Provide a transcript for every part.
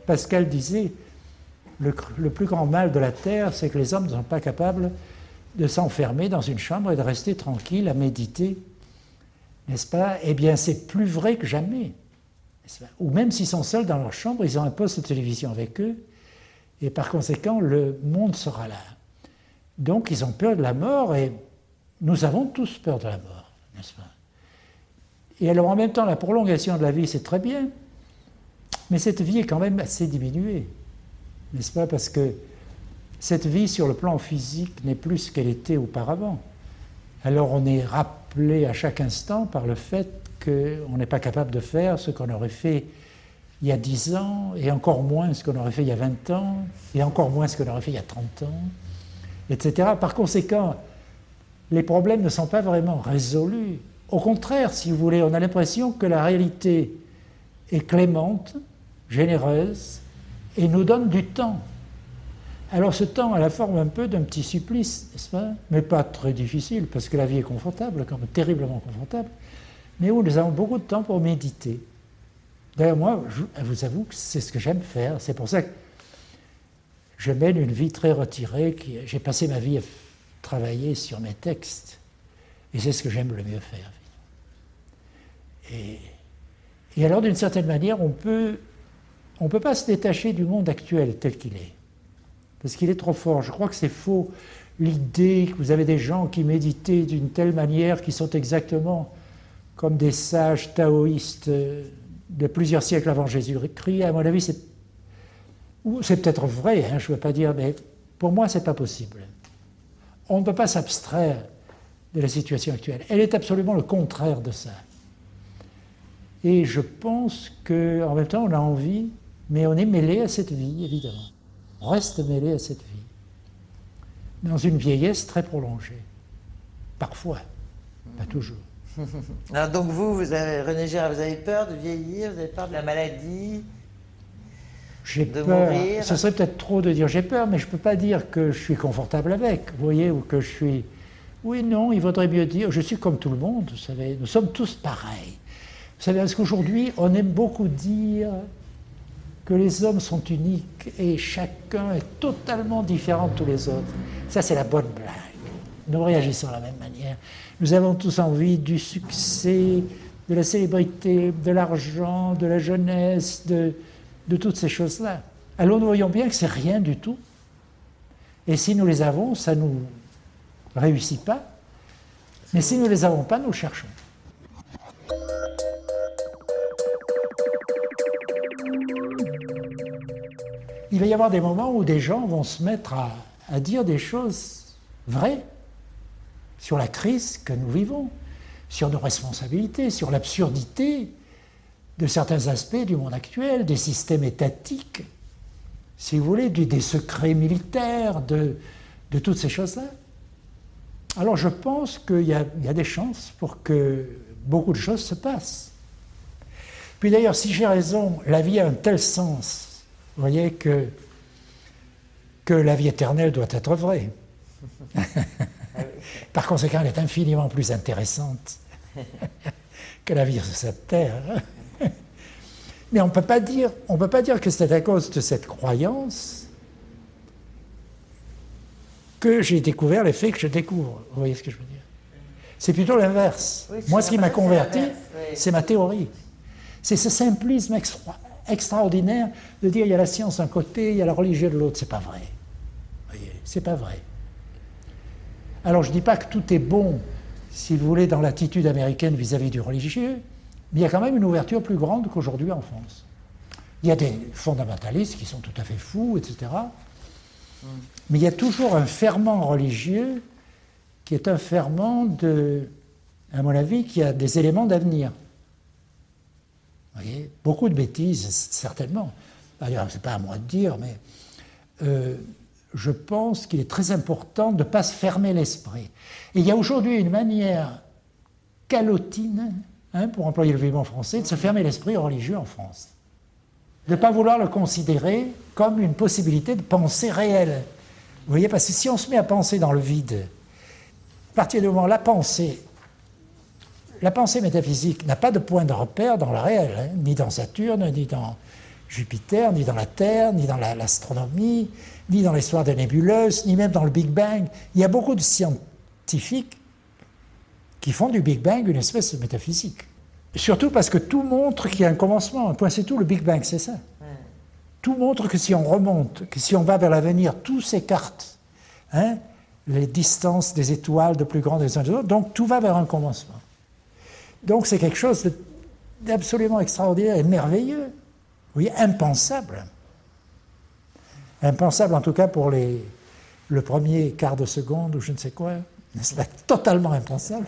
Pascal disait, le plus grand mal de la Terre, c'est que les hommes ne sont pas capables de s'enfermer dans une chambre et de rester tranquille à méditer, n'est-ce pas? Eh bien, c'est plus vrai que jamais. Ou même s'ils sont seuls dans leur chambre, ils ont un poste de télévision avec eux, et par conséquent, le monde sera là. Donc, ils ont peur de la mort, et nous avons tous peur de la mort, n'est-ce pas? Et alors, en même temps, la prolongation de la vie, c'est très bien, mais cette vie est quand même assez diminuée, n'est-ce pas? Parce que cette vie, sur le plan physique, n'est plus ce qu'elle était auparavant. Alors, on est rappelé à chaque instant par le fait qu'on n'est pas capable de faire ce qu'on aurait fait il y a 10 ans, et encore moins ce qu'on aurait fait il y a 20 ans, et encore moins ce qu'on aurait fait il y a 30 ans, etc. Par conséquent, les problèmes ne sont pas vraiment résolus. Au contraire, si vous voulez, on a l'impression que la réalité est clémente, généreuse, et nous donne du temps. Alors ce temps a la forme un peu d'un petit supplice, n'est-ce pas? Mais pas très difficile, parce que la vie est confortable, quand même terriblement confortable, mais où nous avons beaucoup de temps pour méditer. D'ailleurs, moi, je vous avoue que c'est ce que j'aime faire. C'est pour ça que je mène une vie très retirée. J'ai passé ma vie à travailler sur mes textes. Et c'est ce que j'aime le mieux faire. Et alors, d'une certaine manière, on peut pas se détacher du monde actuel tel qu'il est. Parce qu'il est trop fort. Je crois que c'est faux. L'idée que vous avez des gens qui méditaient d'une telle manière, qui sont exactement comme des sages taoïstes de plusieurs siècles avant Jésus-Christ, à mon avis, c'est peut-être vrai, hein, je ne veux pas dire, mais pour moi, ce n'est pas possible. On ne peut pas s'abstraire de la situation actuelle. Elle est absolument le contraire de ça. Et je pense qu'en même temps, on a envie, mais on est mêlé à cette vie, évidemment. On reste mêlé à cette vie. Dans une vieillesse très prolongée. Parfois, pas toujours. Alors donc René Girard, vous avez peur de vieillir, vous avez peur de la maladie, j'ai de peur. mourir? Ce serait peut-être trop de dire j'ai peur, mais je ne peux pas dire que je suis confortable avec, vous voyez, ou que je suis... Oui, non, il vaudrait mieux dire, je suis comme tout le monde, vous savez, nous sommes tous pareils. Vous savez, parce qu'aujourd'hui, on aime beaucoup dire que les hommes sont uniques et chacun est totalement différent de tous les autres. Ça, c'est la bonne blague. Nous réagissons de la même manière. Nous avons tous envie du succès, de la célébrité, de l'argent, de la jeunesse, de toutes ces choses-là. Alors nous voyons bien que c'est rien du tout. Et si nous les avons, ça ne nous réussit pas. Mais si nous ne les avons pas, nous cherchons. Il va y avoir des moments où des gens vont se mettre à dire des choses vraies sur la crise que nous vivons, sur nos responsabilités, sur l'absurdité de certains aspects du monde actuel, des systèmes étatiques, si vous voulez, des secrets militaires, de toutes ces choses-là. Alors je pense qu'il y a des chances pour que beaucoup de choses se passent. Puis d'ailleurs, si j'ai raison, la vie a un tel sens, vous voyez, que la vie éternelle doit être vraie. Par conséquent, elle est infiniment plus intéressante que la vie sur cette terre. Mais on ne peut pas dire que c'est à cause de cette croyance que j'ai découvert les faits que je découvre. Vous voyez ce que je veux dire? C'est plutôt l'inverse. Oui, moi, ce qui m'a converti, c'est ma théorie. C'est ce simplisme extraordinaire de dire il y a la science d'un côté, il y a la religion de l'autre. C'est pas vrai. Vous voyez, c'est pas vrai. Alors, je ne dis pas que tout est bon, si vous voulez, dans l'attitude américaine vis-à-vis du religieux, mais il y a quand même une ouverture plus grande qu'aujourd'hui en France. Il y a des fondamentalistes qui sont tout à fait fous, etc. Mais il y a toujours un ferment religieux qui est un ferment à mon avis, qui a des éléments d'avenir. Vous voyez, beaucoup de bêtises, certainement. D'ailleurs, ce n'est pas à moi de dire, mais je pense qu'il est très important de ne pas se fermer l'esprit. Et il y a aujourd'hui une manière calotine, pour employer le vivant français, de se fermer l'esprit religieux en France. De ne pas vouloir le considérer comme une possibilité de pensée réelle. Vous voyez, parce que si on se met à penser dans le vide, à partir du moment où la pensée métaphysique n'a pas de point de repère dans le réel, ni dans Saturne, ni dans Jupiter, ni dans la Terre, ni dans l'astronomie, ni dans l'histoire des nébuleuses, ni même dans le Big Bang. Il y a beaucoup de scientifiques qui font du Big Bang une espèce de métaphysique. Surtout parce que tout montre qu'il y a un commencement, un point c'est tout, le Big Bang c'est ça. Tout montre que si on remonte, que si on va vers l'avenir, tout s'écarte. Hein, les distances des étoiles de plus grandes des uns des autres, donc tout va vers un commencement. Donc c'est quelque chose d'absolument extraordinaire et merveilleux, vous voyez, impensable. Impensable en tout cas pour le premier quart de seconde ou je ne sais quoi, n'est-ce pas, totalement impensable.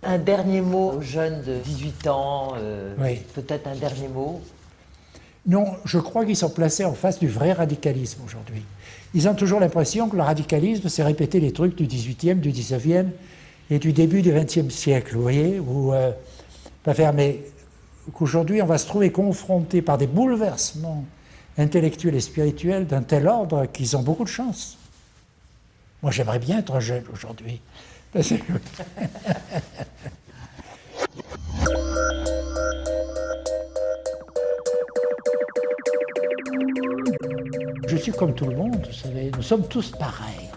Un dernier mot aux jeunes de 18 ans, oui. Peut-être un dernier mot. Non, je crois qu'ils sont placés en face du vrai radicalisme aujourd'hui. Ils ont toujours l'impression que le radicalisme, c'est répéter les trucs du 18e, du 19e et du début du 20e siècle, vous voyez, ou pas faire, mais qu'aujourd'hui on va se trouver confronté par des bouleversements intellectuels et spirituels d'un tel ordre qu'ils ont beaucoup de chance. Moi, j'aimerais bien être jeune aujourd'hui. Je suis comme tout le monde, vous savez, nous sommes tous pareils.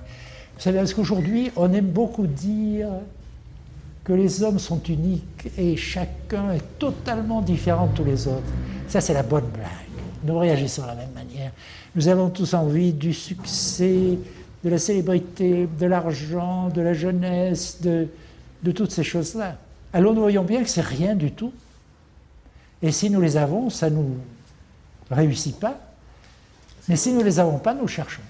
Vous savez, parce qu'aujourd'hui, on aime beaucoup dire que les hommes sont uniques et chacun est totalement différent de tous les autres. Ça, c'est la bonne blague. Nous réagissons de la même manière. Nous avons tous envie du succès, de la célébrité, de l'argent, de la jeunesse, de toutes ces choses-là. Alors nous voyons bien que c'est rien du tout. Et si nous les avons, ça ne nous réussit pas. Mais si nous ne les avons pas, nous cherchons.